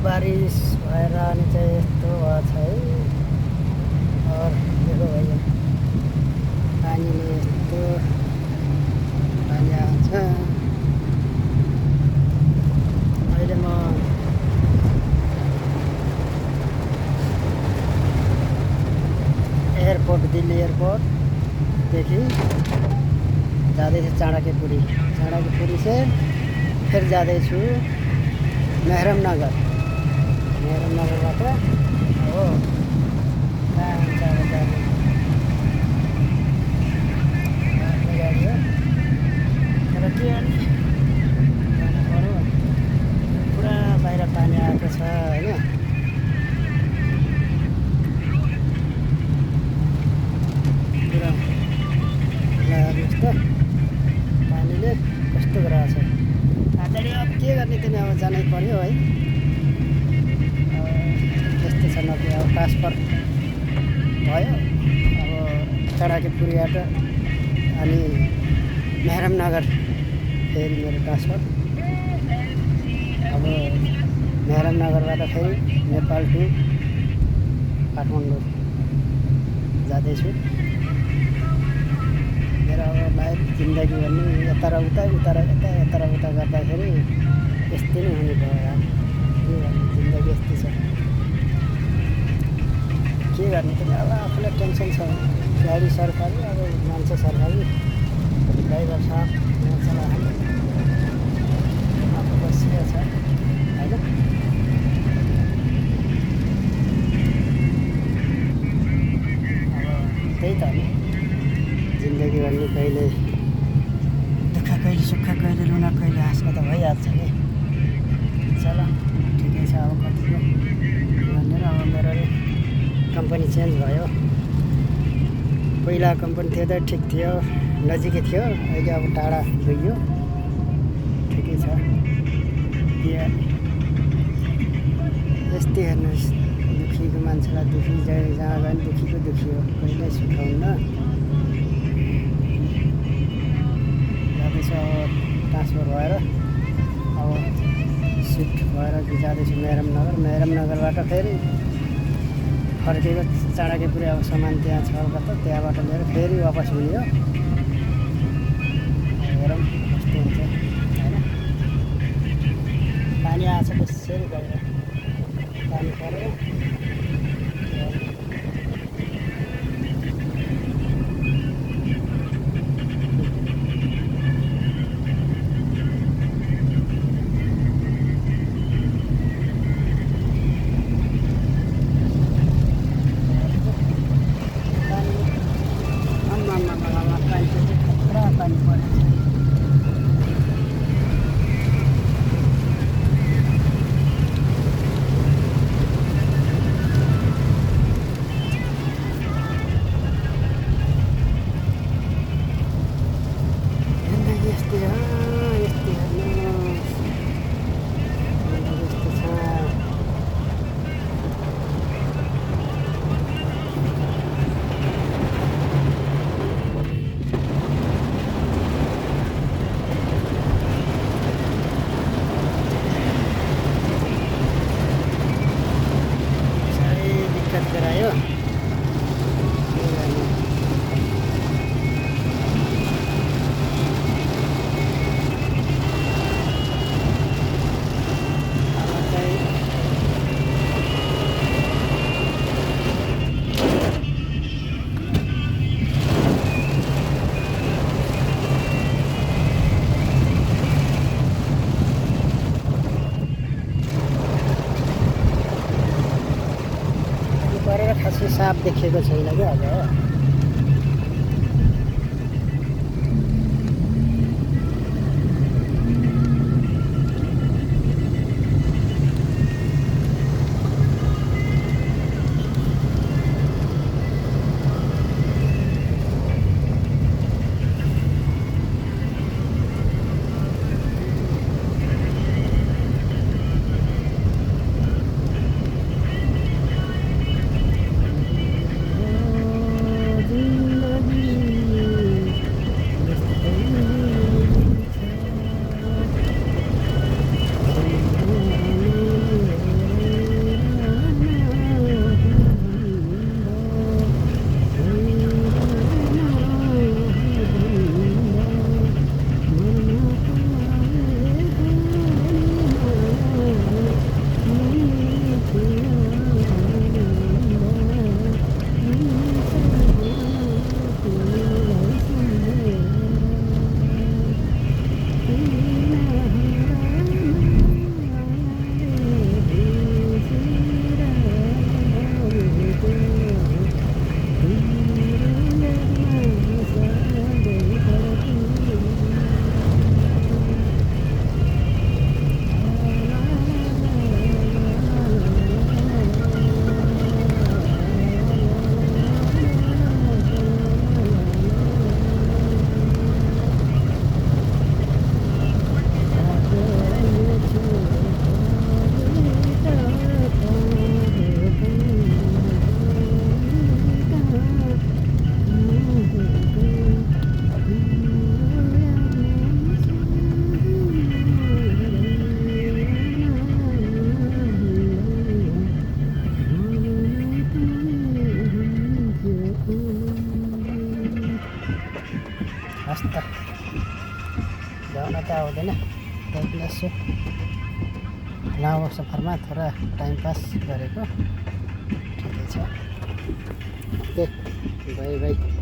बारिश भएर अनि चाहिँ यस्तो भएको छ है। और देखो भैया पानीले यस्तो पानी आउँछ। अहिले म एयरपोर्ट दिल्ली एयरपोर्टदेखि जाँदैछु चाणक्यपुरी। चाणक्यपुरी से फिर जाँदैछु मेहरम नगर। मेहरम नगरबाट हो कहाँ हुन्छ अब जाने गाडी हो। तर के गर्ने जानु पर्यो। पुरा बाहिर पानी आएको छ होइन। पुरा लाग्नुहोस् त पानीले कस्तो गराएको छ। आजले अब के गर्ने त अब जानै पर्यो है। त्यस्तो छ नभए अब ट्रान्सफर भयो। अब चाणक्यपुरीबाट अनि मेहरम नगर फेरि मेरो ट्रान्सफर। अब मेहरम नगरबाट फेरि नेपाल टु काठमाडौँ जाँदैछु। मेरो अब लाइफ जिन्दगी भन्ने यता र उता गर्दाखेरि यस्तै नै हुने भयो यार। के गर्ने जिन्दगी यस्तै छ। के गर्ने त अब आफूलाई टेन्सन छ। गाडी सरकारी अब मान्छे सरकारी ड्राइभर साहब चला आफू बसिएको छ होइन। अब त्यही त नि जिन्दगी भन्ने कहिले दुःख कहिले सुख कहिले रुना कहिले हाँस्न त भइहाल्छ नि। चल ठिकै छ। अब कतिको भनेर अब मेरो कम्पनी चेन्ज भयो। पहिला कम्पनी थियो त ठिक थियो नजिकै थियो। अहिले अब टाढा गइयो। ठिकै छ। यस्तै हेर्नुहोस् दुखीको मान्छेलाई दुखी जहाँ गयो भने दुखीको दुखी हो। कहिल्यै सुख हुन्न। जाँदैछ अब ट्रान्सफर भएर अब सिफ्ट भएर जाँदैछु मेहरम नगर। मेहरम नगरबाट फेरि फर्केको चाणक्यपुरी। अब सामान त्यहाँ छ कता त्यहाँबाट लिएर फेरि वापस हुने हो। हेरौँ कस्तो हुन्छ होइन। पानी आएको छ त्यसरी बाहिर पानी परेर पानी परेको छ। यस्तै हो यस्तै हेर्नुहोस् यस्तो छ। साह्रै दिक्कत गरायो। खासै साफ देखेको छैन क्या अब। मस्त ल्याउन त आउँदैन त्यही पनि यसो लामो सफरमा थोडा टाइम पास गरेको ठिकै छ। Okay by by.